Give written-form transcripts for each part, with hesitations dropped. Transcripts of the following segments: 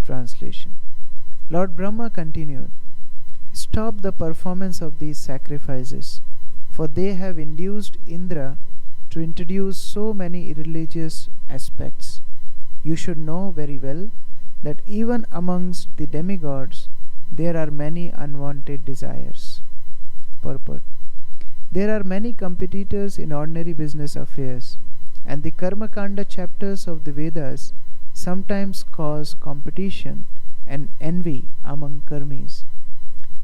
Translation. Lord Brahma continued, "Stop the performance of these sacrifices, for they have induced Indra to introduce so many irreligious aspects. You should know very well that even amongst the demigods there are many unwanted desires." Purport. There are many competitors in ordinary business affairs, and the Karma Kanda chapters of the Vedas sometimes cause competition and envy among karmis.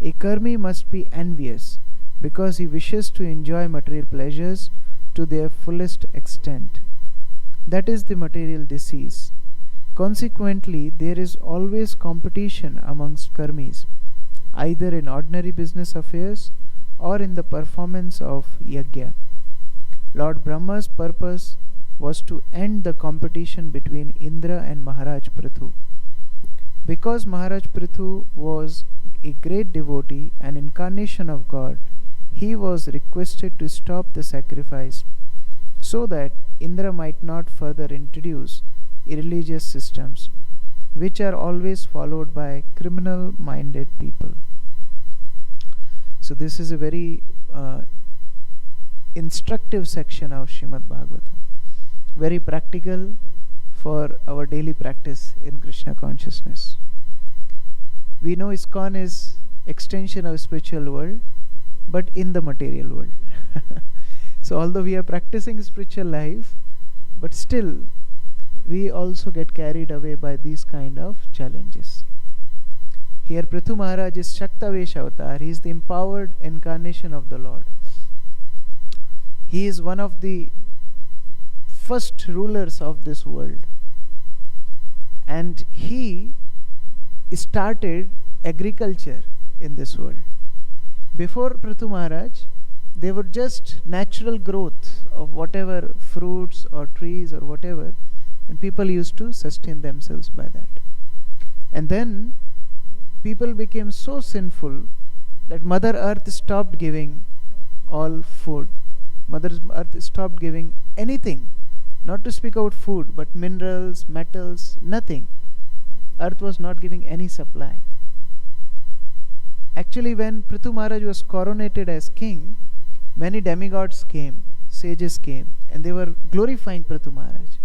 A karmi must be envious because he wishes to enjoy material pleasures to their fullest extent. That is the material disease. Consequently, there is always competition amongst karmis, either in ordinary business affairs or in the performance of yajna. Lord Brahma's purpose was to end the competition between Indra and Maharaj Prithu. Because Maharaj Prithu was a great devotee, an incarnation of God, he was requested to stop the sacrifice so that Indra might not further introduce irreligious systems, which are always followed by criminal minded people. So, this is a very instructive section of Srimad Bhagavatam, very practical for our daily practice in Krishna consciousness. We know ISKCON is extension of spiritual world, but in the material world. So although we are practicing spiritual life, but still we also get carried away by these kind of challenges. Here Prithu Maharaj is Shaktavesh avatar. He is the empowered incarnation of the Lord. He is one of the first rulers of this world, and he started agriculture in this world. Before Prithu Maharaj, they were just natural growth of whatever fruits or trees or whatever, and people used to sustain themselves by that. And then people became so sinful that Mother Earth stopped giving all food. Mother Earth stopped giving anything, not to speak about food, but minerals, metals, nothing. Earth was not giving any supply. Actually, when Prithu Maharaj was coronated as king, many demigods came, sages came, and they were glorifying Prithu Maharaj.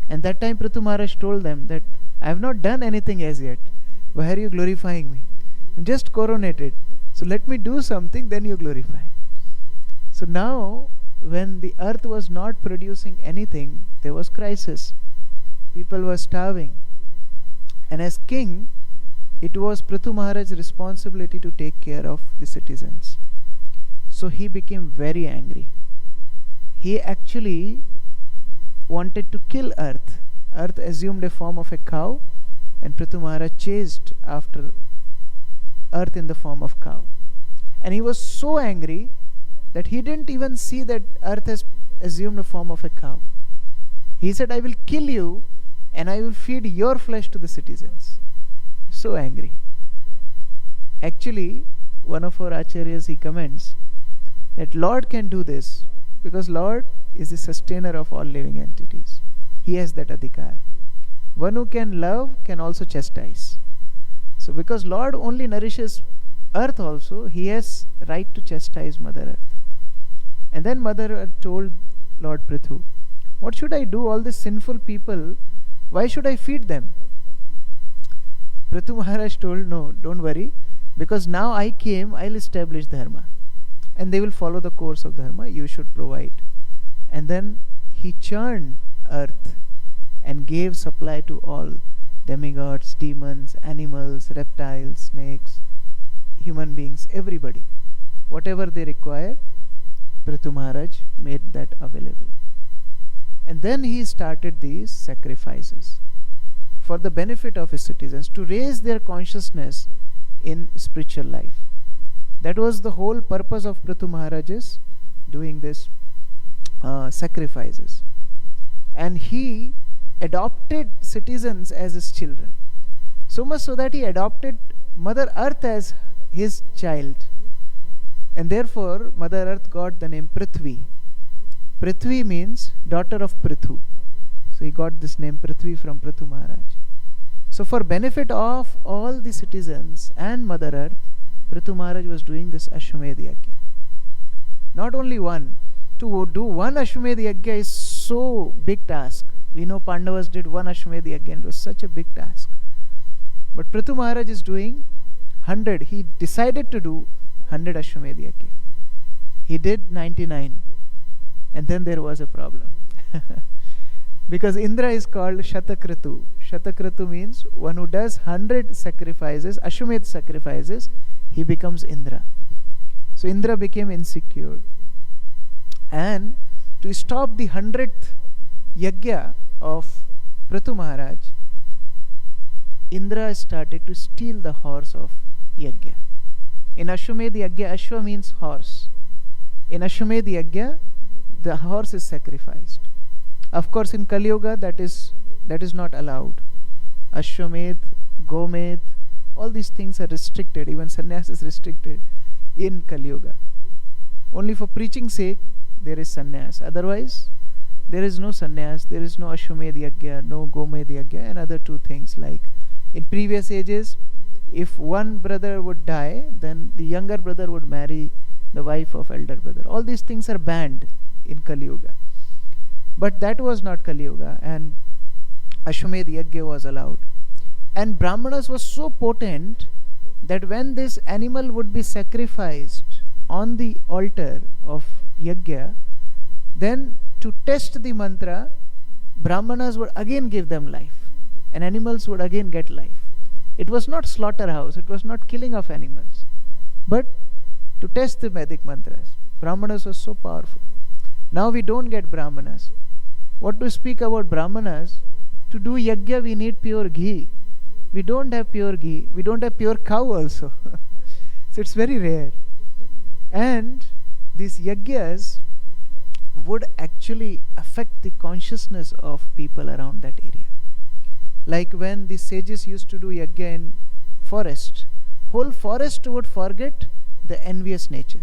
And that time Prithu Maharaj told them that I have not done anything as yet. Why are you glorifying me? I'm just coronated. So let me do something, then you glorify. So now, when the earth was not producing anything, there was crisis. People were starving. And as king, it was Prithu Maharaj's responsibility to take care of the citizens. So he became very angry. He actually wanted to kill earth. Earth assumed a form of a cow, and Prithu Maharaj chased after earth in the form of cow. And he was so angry that he didn't even see that earth has assumed a form of a cow. He said, I will kill you and I will feed your flesh to the citizens. So angry. Actually, one of our acharyas, he comments that Lord can do this because Lord is the sustainer of all living entities. He has that adhikar. One who can love can also chastise. So because Lord only nourishes earth also, he has right to chastise Mother Earth. And then Mother Earth told Lord Prithu, what should I do? All these sinful people, why should I feed them? Prithu Maharaj told, no, don't worry, because now I came, I'll establish dharma. And they will follow the course of dharma, you should provide. And then he churned earth and gave supply to all demigods, demons, animals, reptiles, snakes, human beings, everybody. Whatever they required, Prithu Maharaj made that available. And then he started these sacrifices for the benefit of his citizens, to raise their consciousness in spiritual life. That was the whole purpose of Prithu Maharaj's doing this sacrifices. And he adopted citizens as his children. So much so that he adopted Mother Earth as his child. And therefore, Mother Earth got the name Prithvi. Prithvi means daughter of Prithu. So he got this name Prithvi from Prithu Maharaj. So for benefit of all the citizens and Mother Earth, Prithu Maharaj was doing this Ashwamedh Yajna. Not only one. To do one Ashwamedh Yajna is so big task. We know Pandavas did one Ashwamedh Yajna and it was such a big task. But Prithu Maharaj is doing 100. He decided to do 100 Ashwamedh Yajna. He did 99. And then there was a problem. Because Indra is called Shatakritu. Shatakritu means one who does 100 sacrifices, Ashwamedh sacrifices, he becomes Indra. So Indra became insecure. And to stop the 100th Yajna of Prithu Maharaj, Indra started to steal the horse of Yajna. In Ashwamedh Yajna, Ashwa means horse. In Ashwamedh Yajna, the horse is sacrificed. Of course, in Kali Yuga, that is not allowed. Ashwamedh, Gomedh, all these things are restricted. Even sannyas is restricted in Kali Yuga. Only for preaching sake, there is sannyas. Otherwise, there is no sannyas, there is no Ashwamedh Yajna, no Gomedh Yajna, and other two things. Like in previous ages, if one brother would die, then the younger brother would marry the wife of elder brother. All these things are banned in Kali Yuga. But that was not Kali Yuga, and Ashwamedh Yajna was allowed. And Brahmanas was so potent that when this animal would be sacrificed on the altar of Yajna, then to test the mantra, Brahmanas would again give them life, and animals would again get life. It was not slaughterhouse, it was not killing of animals, but to test the Vedic mantras. Brahmanas was so powerful. Now we don't get Brahmanas. What to speak about Brahmanas? To do Yajna we need pure ghee. We don't have pure ghee. We don't have pure cow also. So it's very rare. And these Yajnas would actually affect the consciousness of people around that area. Like when the sages used to do Yajna in forest, whole forest would forget the envious nature.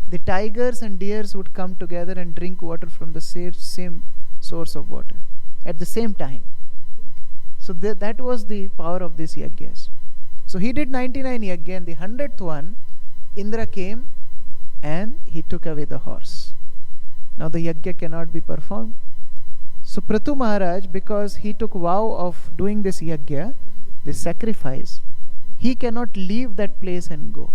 The tigers and deers would come together and drink water from the same source of water at the same time. So that was the power of these Yajnas. So he did 99 Yajna, and the 100th one, Indra came and he took away the horse. Now the Yajna cannot be performed. So Prithu Maharaj, because he took vow of doing this Yajna, this sacrifice, he cannot leave that place and go.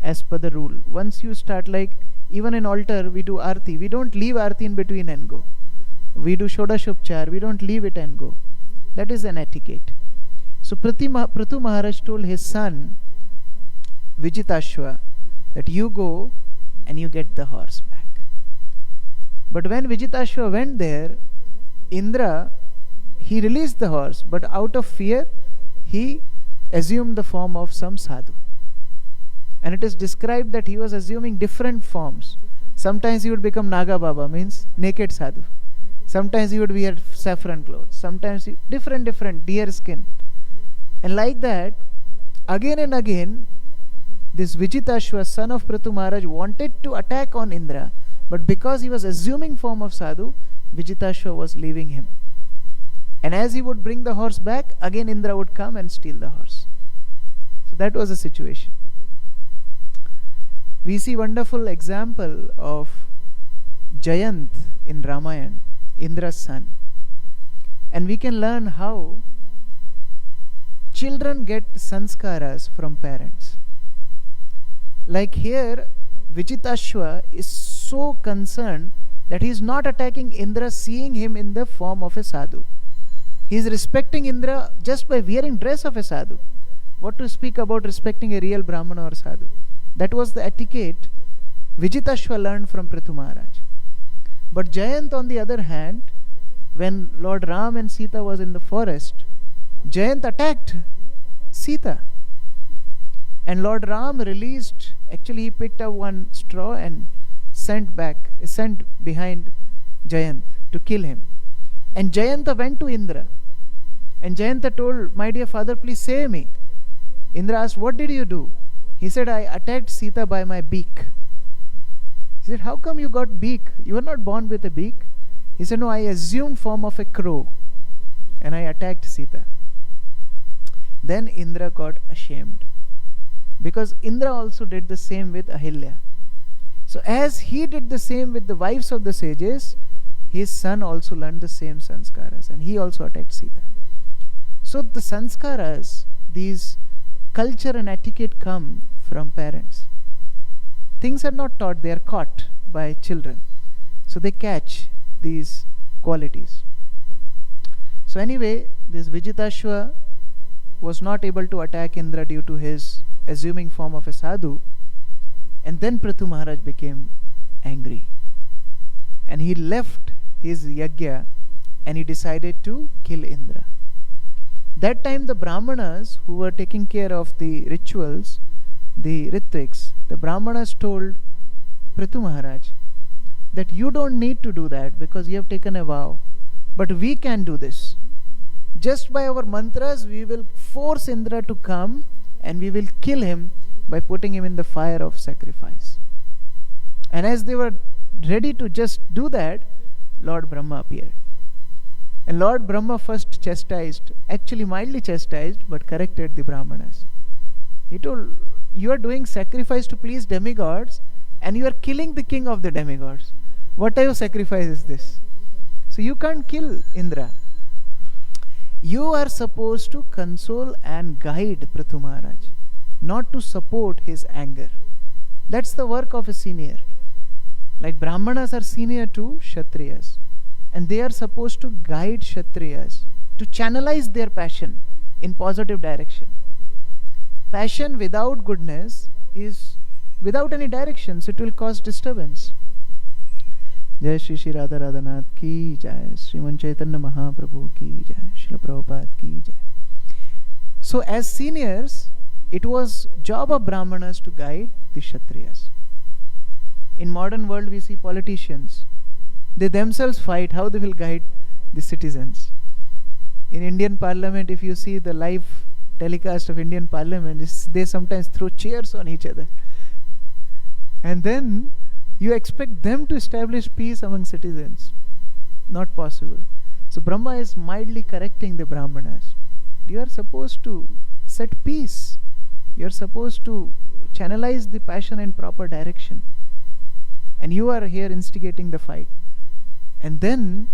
As per the rule, once you start, like even in altar we do arti, we don't leave arti in between and go. We do Shodashopchar, we don't leave it and go. That is an etiquette. So Prithu Maharaj told his son Vijitashva that you go and you get the horse back. But when Vijitashva went there, Indra, he released the horse, but out of fear he assumed the form of some sadhu. And it is described that he was assuming different forms. Sometimes he would become Naga Baba, means naked sadhu. Sometimes he would wear saffron clothes. Sometimes different deer skin. And like that, again and again, this Vijitashva, son of Prithu Maharaj, wanted to attack on Indra. But because he was assuming form of sadhu, Vijitashva was leaving him. And as he would bring the horse back, again Indra would come and steal the horse. So that was the situation. We see wonderful example of Jayant in Ramayana, Indra's son. And we can learn how children get sanskaras from parents. Like here, Vijitashva is so concerned that he is not attacking Indra, seeing him in the form of a sadhu. He is respecting Indra just by wearing dress of a sadhu. What to speak about respecting a real Brahmana or sadhu? That was the etiquette Vijitashva learned from Prithu Maharaj. But Jayant, on the other hand, when Lord Ram and Sita was in the forest, Jayant attacked Sita. And Lord Ram released, actually he picked up one straw and sent behind Jayant to kill him. And Jayanta went to Indra. And Jayanta told, my dear father, please save me. Indra asked, what did you do? He said, I attacked Sita by my beak. He said, how come you got beak? You were not born with a beak. He said, no, I assumed form of a crow and I attacked Sita. Then Indra got ashamed, because Indra also did the same with Ahilya. So as he did the same with the wives of the sages, his son also learned the same sanskaras, and he also attacked Sita. So the sanskaras, these culture and etiquette, come from parents. Things are not taught, they are caught by children. So they catch these qualities. So anyway, this Vijitashva was not able to attack Indra due to his assuming form of a sadhu. And then Prithu Maharaj became angry. And he left his yajna and he decided to kill Indra. That time the Brahmanas who were taking care of the rituals, the Ritviks, the Brahmanas told Prithu Maharaj that you don't need to do that because you have taken a vow. But we can do this. Just by our mantras we will force Indra to come and we will kill him by putting him in the fire of sacrifice. And as they were ready to just do that, Lord Brahma appeared. And Lord Brahma first chastised, actually mildly chastised, but corrected the Brahmanas. He told, you are doing sacrifice to please demigods and you are killing the king of the demigods. What type of sacrifice is this? So you can't kill Indra. You are supposed to console and guide Prithu Maharaj, not to support his anger. That's the work of a senior. Like Brahmanas are senior to Kshatriyas, and they are supposed to guide Kshatriyas to channelize their passion in positive direction. Passion without goodness is without any directions, it will cause disturbance. Jai Shri Shri Radha Radhanath ki jai, Sriman Chaitanya Mahaprabhu ki jai, Srila Prabhupada ki jai. So as seniors, it was job of Brahmanas to guide the Kshatriyas. In modern world we see politicians, they themselves fight how they will guide the citizens. In Indian Parliament, if you see the live telecast of Indian Parliament, they sometimes throw chairs on each other. And then you expect them to establish peace among citizens. Not possible. So Brahma is mildly correcting the Brahmanas. You are supposed to set peace. You are supposed to channelize the passion in proper direction. And you are here instigating the fight. And then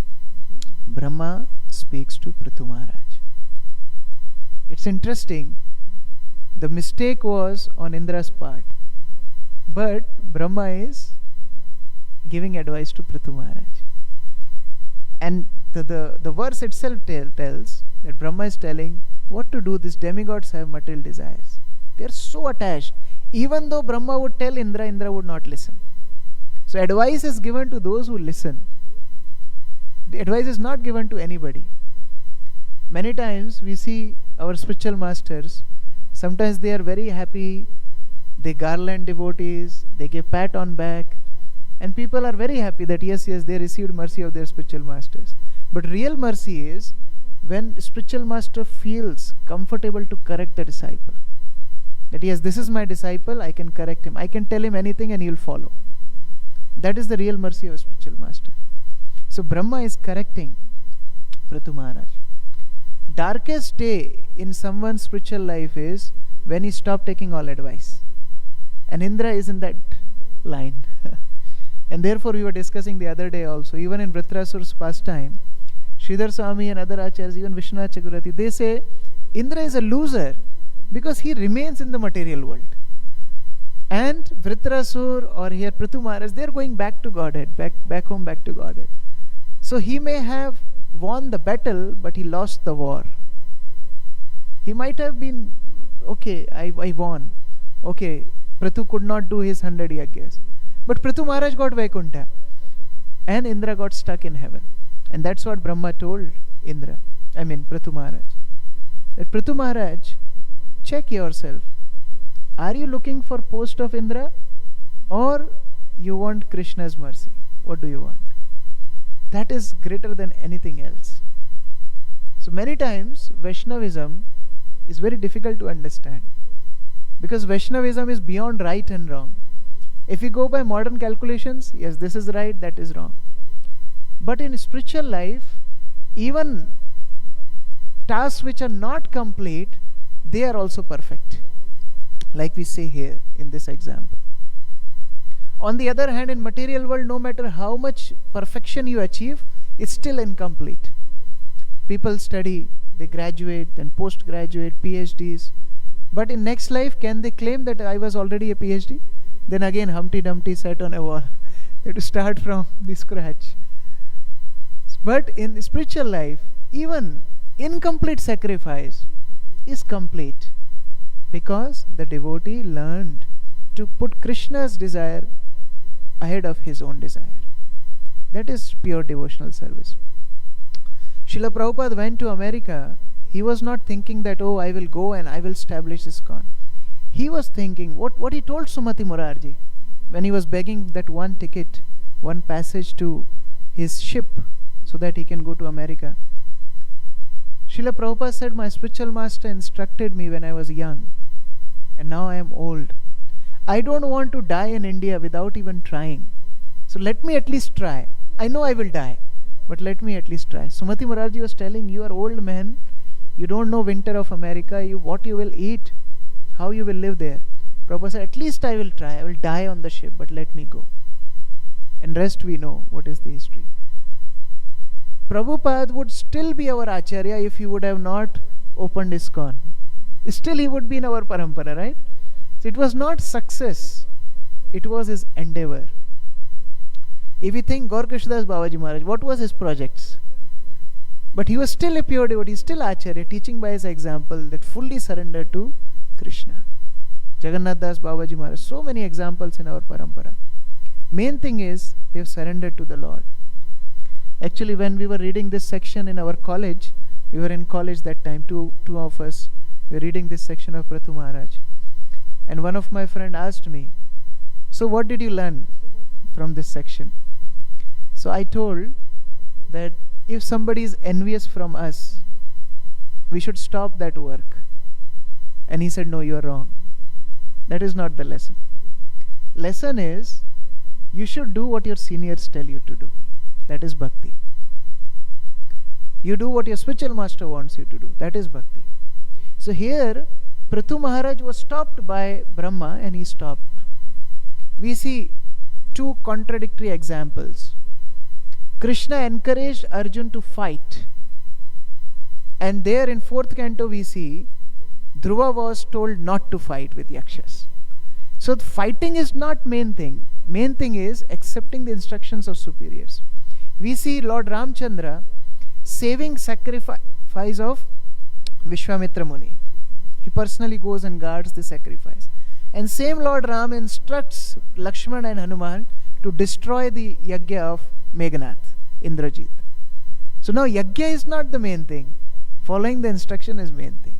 Brahma speaks to Prithu Maharaj. It's interesting. The mistake was on Indra's part. But Brahma is giving advice to Prithu Maharaj. And the verse itself tells that Brahma is telling what to do. These demigods have material desires. They are so attached. Even though Brahma would tell Indra, Indra would not listen. So advice is given to those who listen. The advice is not given to anybody. Many times we see our spiritual masters, sometimes they are very happy, they garland devotees, they give pat on back, and people are very happy that yes, they received mercy of their spiritual masters. But real mercy is when spiritual master feels comfortable to correct the disciple. That yes, this is my disciple, I can correct him, I can tell him anything and he will follow. That is the real mercy of a spiritual master. So Brahma is correcting Prithu Maharaj. Darkest day in someone's spiritual life is when he stopped taking all advice. And Indra is in that line. And therefore we were discussing the other day also, even in Vritrasur's pastime, Sridhar Swami and other acharyas, even Vishwanath Chakravarti, they say Indra is a loser because he remains in the material world. And Vritrasur or here Prithu Maharaj, they are going back to Godhead, back home, back to Godhead. So he may have won the battle, but he lost the war. He might have been, okay, I won. Okay, Prithu could not do his 100 yajnas. But Prithu Maharaj got Vaikuntha. And Indra got stuck in heaven. And that's what Brahma told Prithu Maharaj. That Prithu Maharaj, check yourself. Are you looking for post of Indra? Or you want Krishna's mercy? What do you want? That is greater than anything else. So many times Vaishnavism is very difficult to understand. Because Vaishnavism is beyond right and wrong. If we go by modern calculations, yes, this is right, that is wrong. But in spiritual life, even tasks which are not complete, they are also perfect, like we say here in this example. On the other hand, in material world, no matter how much perfection you achieve, it's still incomplete. People study, they graduate, then postgraduate, PhDs, but in next life, can they claim that I was already a PhD? Then again, Humpty Dumpty sat on a wall. They have to start from the scratch. But in spiritual life, even incomplete sacrifice is complete, because the devotee learned to put Krishna's desire ahead of his own desire. That is pure devotional service. Srila Prabhupada went to America. He was not thinking that, oh, I will go and I will establish ISKCON. He was thinking, what he told Sumati Morarji when he was begging that one ticket, one passage to his ship so that he can go to America. Srila Prabhupada said, my spiritual master instructed me when I was young, and now I am old. I don't want to die in India without even trying. So let me at least try. I know I will die, but let me at least try. Sumati Morarji was telling, you are old man, you don't know winter of America, what you will eat, how you will live there. Prabhupada said, at least I will try. I will die on the ship, but let me go. And rest we know what is the history. Prabhupada would still be our Acharya if he would have not opened ISKCON. Still he would be in our parampara, right? So it was not success, it was his endeavor. If we think Gaur Krishnadas Babaji Maharaj, what was his projects? But he was still a pure devotee, still Acharya, teaching by his example that fully surrender to Krishna. Jagannath Das Babaji Maharaj, so many examples in our parampara. Main thing is, they have surrendered to the Lord. Actually, when we were reading this section in our college, we were in college that time, two of us, we were reading this section of Prathu Maharaj. And one of my friend asked me, so what did you learn from this section? So I told that if somebody is envious from us, we should stop that work. And he said, no, you are wrong. That is not the lesson. Lesson is, you should do what your seniors tell you to do. That is bhakti. You do what your spiritual master wants you to do. That is bhakti. So here, Prithu Maharaj was stopped by Brahma and he stopped. We see two contradictory examples. Krishna encouraged Arjun to fight. And there in 4th canto we see Dhruva was told not to fight with Yakshas. So fighting is not main thing. Main thing is accepting the instructions of superiors. We see Lord Ramchandra saving sacrifice of Vishwamitra Muni. He personally goes and guards the sacrifice. And same Lord Ram instructs Lakshman and Hanuman to destroy the yagya of Meghnath, Indrajit. So now yagya is not the main thing. Following the instruction is main thing.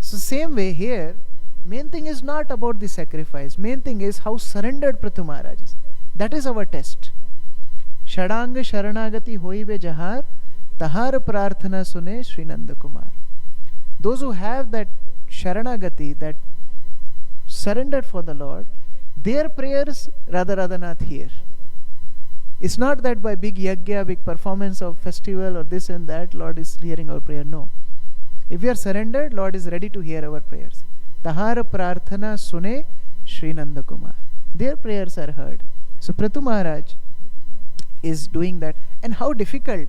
So same way here, main thing is not about the sacrifice. Main thing is how surrendered Prithu Maharaj is. That is our test. Shadang Sharanagati hoive jahar, tahar prarthana sune Sri Nanda Kumar. Those who have that Sharanagati, that surrendered for the Lord, their prayers Radharanath hear. It's not that by big yagya, big performance of festival or this and that, Lord is hearing our prayer. No. If we are surrendered, Lord is ready to hear our prayers. Tahar prarthana sune Sri Nanda Kumar. Their prayers are heard. So Prithu Maharaj is doing that. And how difficult.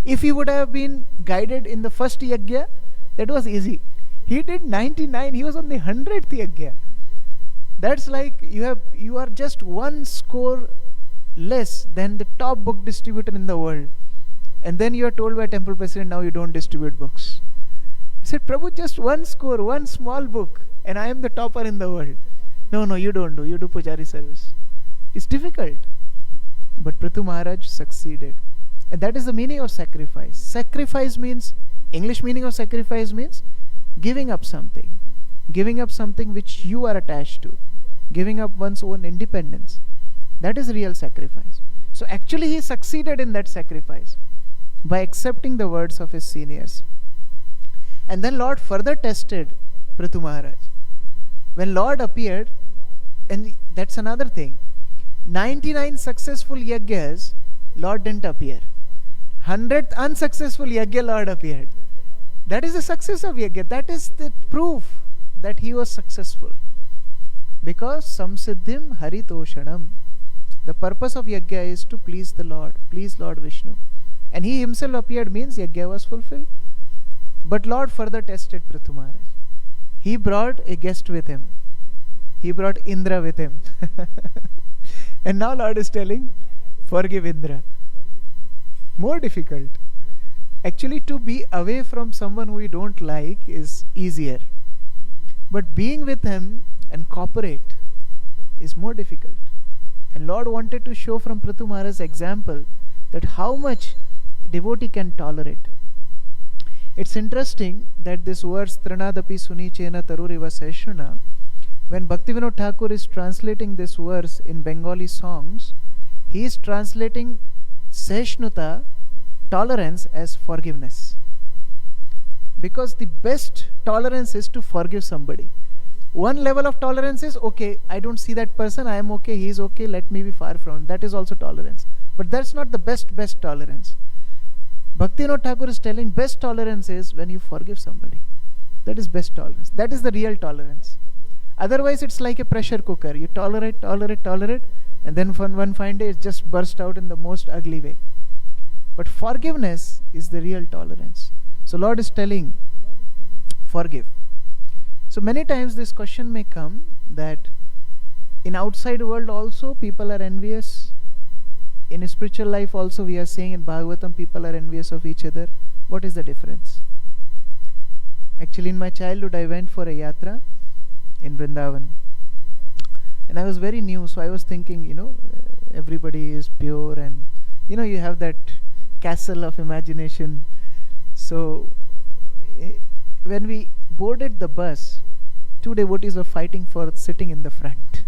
If he would have been guided in the first yagya, that was easy. He did 99, he was on the 100th yagya. That's like you are just one score less than the top book distributor in the world. And then you are told by temple president, now you don't distribute books. He said, Prabhu, just one score, one small book, and I am the topper in the world. No, you don't do. You do Pujari service. It's difficult. But Prithu Maharaj succeeded. And that is the meaning of sacrifice. Sacrifice means, English meaning of sacrifice means giving up something. Giving up something which you are attached to. Giving up one's own independence. That is real sacrifice. So actually he succeeded in that sacrifice by accepting the words of his seniors. And then Lord further tested Prithu Maharaj. When Lord appeared, and that's another thing, 99 successful yagyas, Lord didn't appear. 100th unsuccessful yagya, Lord appeared. That is the success of yajna. That is the proof that he was successful. Because samsiddhim haritoshanam. The purpose of yajna is to please the Lord, please Lord Vishnu. And he himself appeared means yajna was fulfilled. But Lord further tested Prithu Maharaj. He brought a guest with him. He brought Indra with him. And now Lord is telling, forgive Indra. More difficult. Actually, to be away from someone who you don't like is easier. But being with him and cooperate is more difficult. And Lord wanted to show from Prithu Maharaj's example that how much devotee can tolerate. It's interesting that this verse Trinadapi Sunichena Taruriva Seshuna, when Bhaktivinoda Thakur is translating this verse in Bengali songs, he is translating Seshnuta, tolerance, as forgiveness. Because the best tolerance is to forgive somebody. One level of tolerance is, okay, I don't see that person, I am okay, he is okay, let me be far from him. That is also tolerance. But that's not the best tolerance. Bhaktivinoda Thakur is telling best tolerance is when you forgive somebody. That is best tolerance. That is the real tolerance. Otherwise, it's like a pressure cooker. You tolerate, and then one fine day it just burst out in the most ugly way. But forgiveness is the real tolerance. So Lord is telling, forgive. So many times this question may come that in outside world also people are envious. In spiritual life also we are saying in Bhagavatam people are envious of each other. What is the difference? Actually in my childhood I went for a yatra in Vrindavan. And I was very new, so I was thinking, everybody is pure and, you have that castle of imagination. So when we boarded the bus, two devotees were fighting for sitting in the front.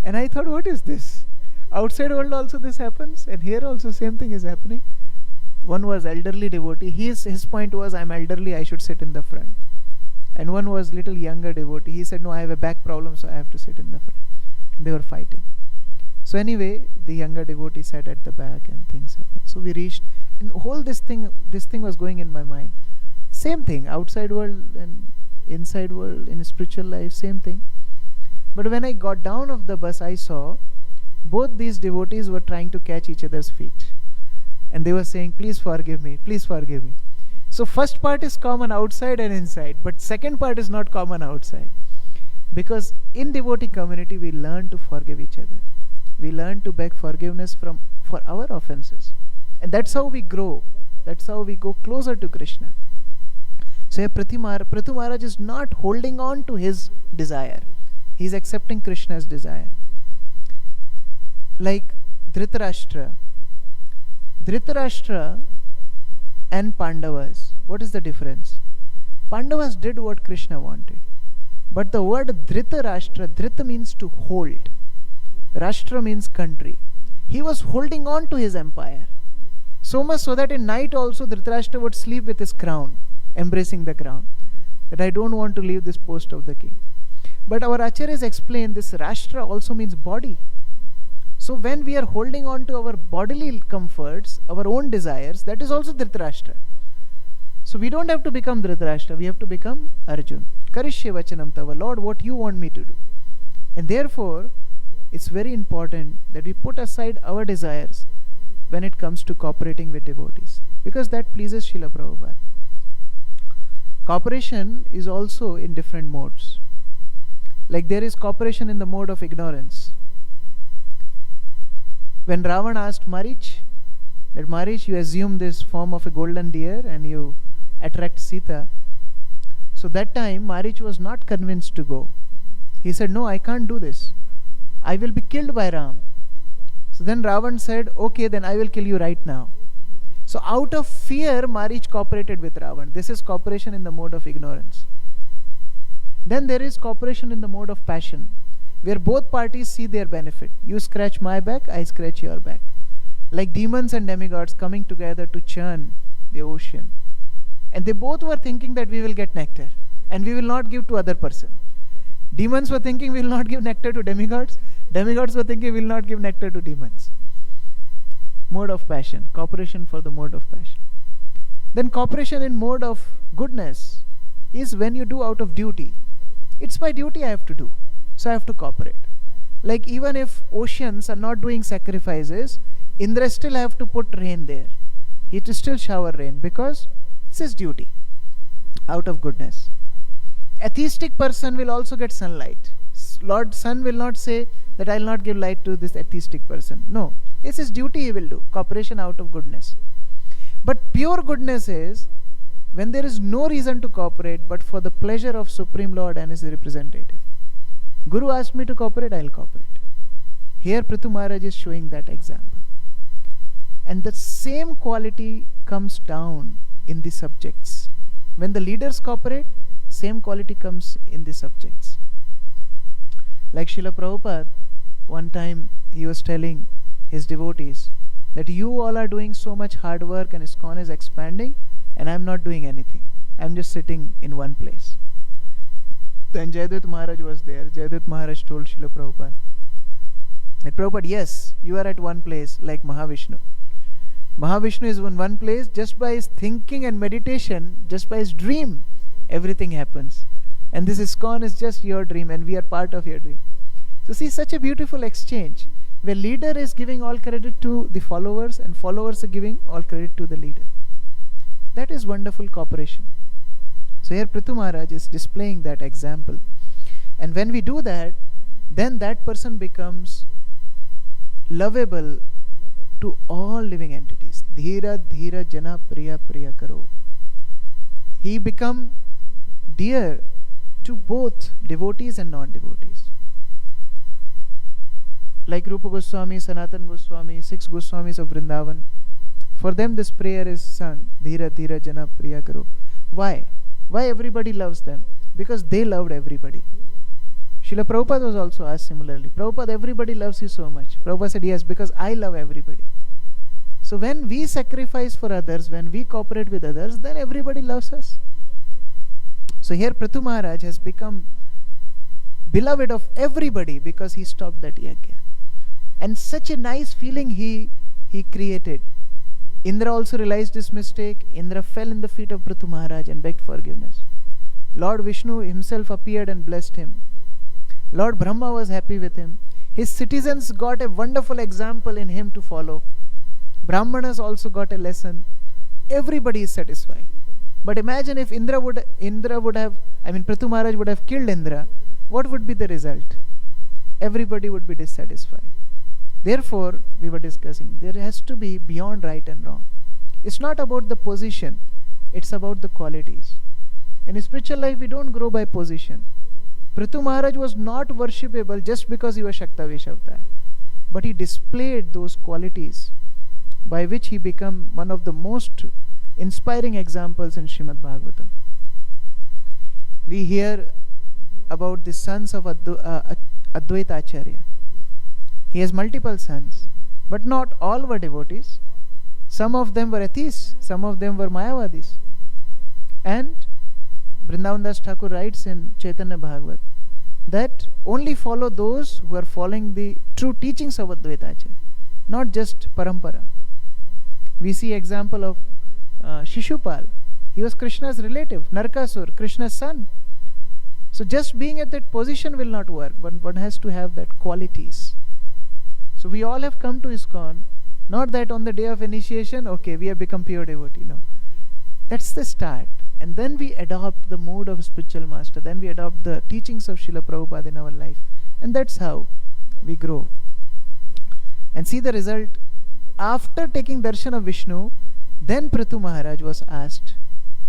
And I thought, what is this? Outside world also this happens, and here also same thing is happening. One was elderly devotee. His point was, I'm elderly, I should sit in the front. And one was little younger devotee. He said, no, I have a back problem, so I have to sit in the front. And they were fighting. So anyway, the younger devotee sat at the back and things happened. So we reached, and whole this thing was going in my mind. Same thing, outside world and inside world, in spiritual life, same thing. But when I got down of the bus, I saw both these devotees were trying to catch each other's feet. And they were saying, please forgive me, please forgive me. So first part is common outside and inside, but second part is not common outside. Because in devotee community, we learn to forgive each other. We learn to beg forgiveness for our offenses. And that's how we grow. That's how we go closer to Krishna. So here Prithu Maharaj is not holding on to his desire. He is accepting Krishna's desire. Like Dhritarashtra and Pandavas. What is the difference? Pandavas did what Krishna wanted. But the word Dhritarashtra, Dhrita means to hold. Rashtra means country. He was holding on to his empire. So much so that in night also Dhritarashtra would sleep with his crown, embracing the crown. That I don't want to leave this post of the king. But our acharyas explain this Rashtra also means body. So when we are holding on to our bodily comforts, our own desires, that is also Dhritarashtra. So we don't have to become Dhritarashtra, we have to become Arjun. Karishye vachanam tava, Lord, what you want me to do. And therefore, it's very important that we put aside our desires when it comes to cooperating with devotees. Because that pleases Srila Prabhupada. Cooperation is also in different modes. Like there is cooperation in the mode of ignorance. When Ravan asked Marich, that Marich, you assume this form of a golden deer and you attract Sita. So that time Marich was not convinced to go. He said, no, I can't do this. I will be killed by Ram. So then Ravan said, okay, then I will kill you right now. So out of fear, Marich cooperated with Ravan. This is cooperation in the mode of ignorance. Then there is cooperation in the mode of passion, where both parties see their benefit. You scratch my back, I scratch your back. Like demons and demigods coming together to churn the ocean. And they both were thinking that we will get nectar and we will not give to other person. Demons were thinking we will not give nectar to demigods. Demigods were thinking we will not give nectar to demons. Mode of passion. Cooperation for the mode of passion. Then cooperation in mode of goodness is when you do out of duty. It's my duty I have to do, so I have to cooperate. Like even if oceans are not doing sacrifices, Indra still have to put rain there. He to still shower rain because it's his duty, out of goodness. Atheistic person will also get sunlight. Lord Sun will not say that I will not give light to this atheistic person. No, it's his duty he will do, cooperation out of goodness. But pure goodness is when there is no reason to cooperate but for the pleasure of Supreme Lord and his representative. Guru asked me to cooperate, I will cooperate. Here Prithu Maharaj is showing that example. And the same quality comes down in the subjects. When the leaders cooperate, same quality comes in the subjects. Like Srila Prabhupada, one time he was telling his devotees that you all are doing so much hard work and ISKCON is expanding and I am not doing anything. I am just sitting in one place. Then Jayadvaita Maharaj was there. Jayadvaita Maharaj told Srila Prabhupada that Prabhupada, yes, you are at one place like Mahavishnu. Mahavishnu is in one place just by his thinking and meditation, just by his dream, everything happens. And this ISKCON is just your dream and we are part of your dream. So see, such a beautiful exchange where leader is giving all credit to the followers and followers are giving all credit to the leader. That is wonderful cooperation. So here Prithu Maharaj is displaying that example. And when we do that, then that person becomes lovable to all living entities. Dhira dhira jana priya priya karo. He become dear to both devotees and non-devotees. Like Rupa Goswami, Sanatan Goswami, 6 Goswamis of Vrindavan, for them this prayer is sung, Dhira Dhira Jana Priya Karo. Why? Why everybody loves them? Because they loved everybody. Srila Prabhupada was also asked similarly, Prabhupada, everybody loves you so much. Prabhupada said, yes, because I love everybody. So when we sacrifice for others, when we cooperate with others, then everybody loves us. So here Prithu Maharaj has become beloved of everybody because he stopped that yajna. And such a nice feeling he created. Indra also realized his mistake. Indra fell in the feet of Prithu Maharaj and begged forgiveness. Lord Vishnu himself appeared and blessed him. Lord Brahma was happy with him. His citizens got a wonderful example in him to follow. Brahmanas also got a lesson. Everybody is satisfied. But imagine if Prithu Maharaj would have killed Indra, what would be the result? Everybody would be dissatisfied. Therefore, we were discussing, there has to be beyond right and wrong. It's not about the position, it's about the qualities. In spiritual life, we don't grow by position. Prithu Maharaj was not worshipable just because he was Shaktavesh avatar. But he displayed those qualities by which he became one of the most inspiring examples in Srimad Bhagavatam. We hear about the sons of Advaita Acharya. He has multiple sons, but not all were devotees. Some of them were atheists, some of them were Mayavadis. And Vrindavan Das Thakur writes in Chaitanya Bhagavat that only follow those who are following the true teachings of Advaita Acharya, not just Parampara. We see example of Shishupal. He was Krishna's relative, Narkasur, Krishna's son. So just being at that position will not work, but one has to have that qualities. So we all have come to ISKCON, not that on the day of initiation, okay, we have become pure devotee. No. That's the start. And then we adopt the mode of spiritual master. Then we adopt the teachings of Srila Prabhupada in our life. And that's how we grow. And see the result. After taking darshan of Vishnu, then Prithu Maharaj was asked,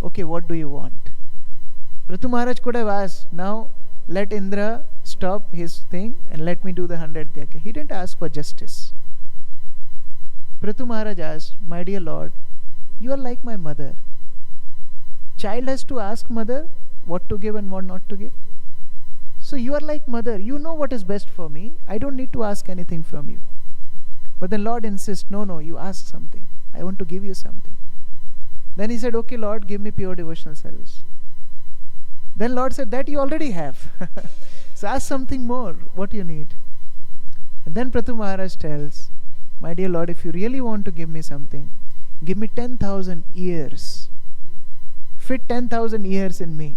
okay, what do you want? Prithu Maharaj could have asked, now let Indra stop his thing and let me do the 100th yajna. He didn't ask for justice. Prithu Maharaj asked, my dear Lord, you are like my mother. Child has to ask mother what to give and what not to give. So you are like mother. You know what is best for me. I don't need to ask anything from you. But then Lord insists, no, you ask something. I want to give you something. Then he said, okay Lord, give me pure devotional service. Then Lord said, that you already have. So ask something more, what you need. And then Prithu Maharaj tells, my dear Lord, if you really want to give me something, give me 10,000 years fit 10,000 years in me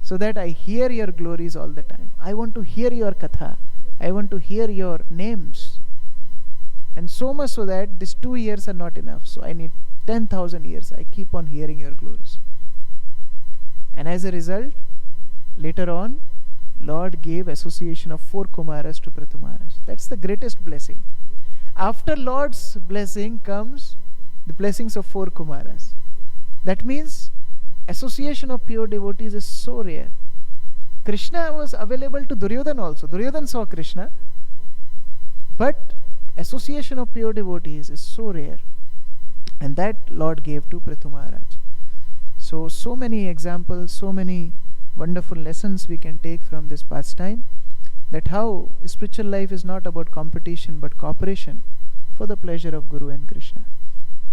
so that I hear your glories all the time. I want to hear your katha. I want to hear your names. And so much so that these 2 years are not enough. So I need 10,000 years. I keep on hearing your glories. And as a result, later on, Lord gave association of 4 Kumaras to Prithu Maharaj. That's the greatest blessing. After Lord's blessing comes the blessings of 4 Kumaras. That means association of pure devotees is so rare. Krishna was available to Duryodhana also. Duryodhana saw Krishna. But association of pure devotees is so rare. And that Lord gave to Prithu Maharaj. So many examples, so many wonderful lessons we can take from this pastime, that how spiritual life is not about competition but cooperation for the pleasure of Guru and Krishna.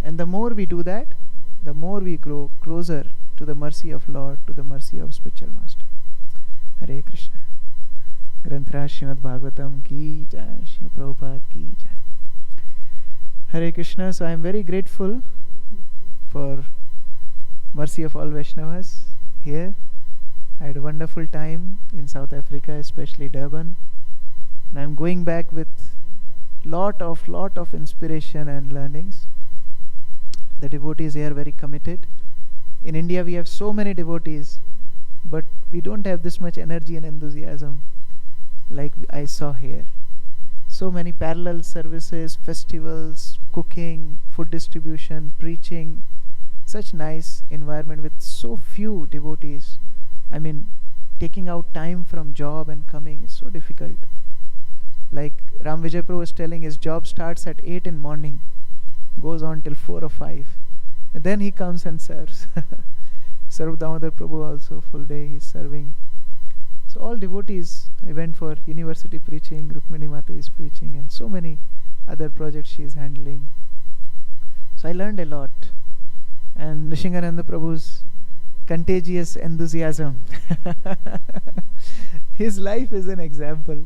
And the more we do that, the more we grow closer to the mercy of Lord, to the mercy of spiritual master. Hare Krishna. Granthra Srimad Bhagavatam ki jai, Srila Prabhupada ki jai. Hare Krishna. So I am very grateful for mercy of all Vaishnavas here. I had a wonderful time in South Africa, especially Durban. And I am going back with lot of inspiration and learnings. The devotees here are very committed. In India we have so many devotees, but we don't have this much energy and enthusiasm like I saw here. So many parallel services, festivals, cooking, food distribution, preaching. Such nice environment with so few devotees. I mean, taking out time from job and coming is so difficult. Like Ram Vijay Prabhu was telling, his job starts at 8 in morning, goes on till 4 or 5. And then he comes and serves. Sarv Damodar Prabhu also, full day he's serving. So all devotees, I went for university preaching, Rukmini Mata is preaching, and so many other projects she is handling. So I learned a lot. And Nishingananda Prabhu's contagious enthusiasm. His life is an example.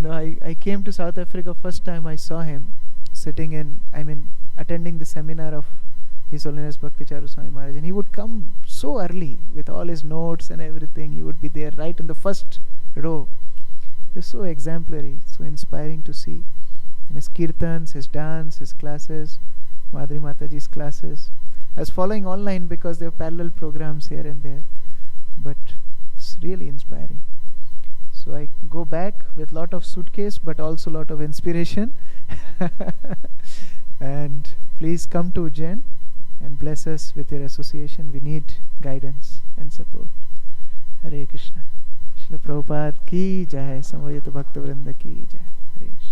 I came to South Africa, first time I saw him sitting attending the seminar of His Holiness Bhakti Charu Swami Maharaj, and he would come so early with all his notes and everything. He would be there right in the first row. It was so exemplary, so inspiring to see. And his kirtans, his dance, his classes, Madhuri Mataji's classes. I was following online because there were parallel programs here and there, but it's really inspiring. So I go back with lot of suitcase, but also lot of inspiration. And please come to Ujjain and bless us with your association. We need guidance and support. Hare Krishna. Srila Prabhupada ki jai, Samvayata Bhakta Vrinda ki jai. Hare Krishna.